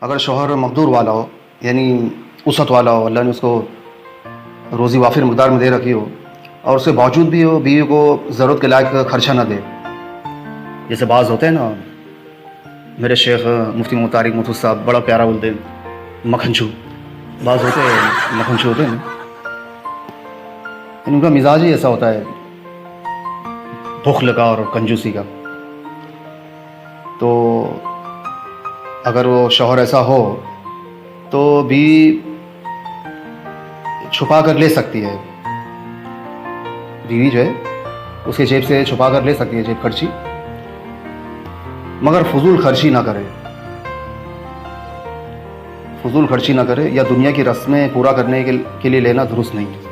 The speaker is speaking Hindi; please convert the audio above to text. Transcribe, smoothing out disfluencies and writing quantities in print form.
अगर शौहर मकदूर वाला हो, यानी उसत वाला हो, अल्लाह ने उसको रोज़ी वाफिर मकदार में दे रखी हो, और उसके बावजूद भी वो बीवी को ज़रूरत के लायक खर्चा ना दे, जैसे बाज़ होते हैं ना, मेरे शेख मुफ्ती मोहम्मद तारिक महमूद साहब बड़ा प्यारा बोलते हैं मखनचू, बाज़ होते हैं मखनचू होते हैं, उनका मिजाज ही ऐसा होता है बुख़्ल का और कंजूसी का। तो अगर वो शौहर ऐसा हो तो भी छुपा कर ले सकती है, बीवी जो है उसके जेब से छुपा कर ले सकती है जेब खर्ची, मगर फजूल खर्ची ना करे, फजूल खर्ची ना करे, या दुनिया की रस्में पूरा करने के लिए लेना दुरुस्त नहीं है।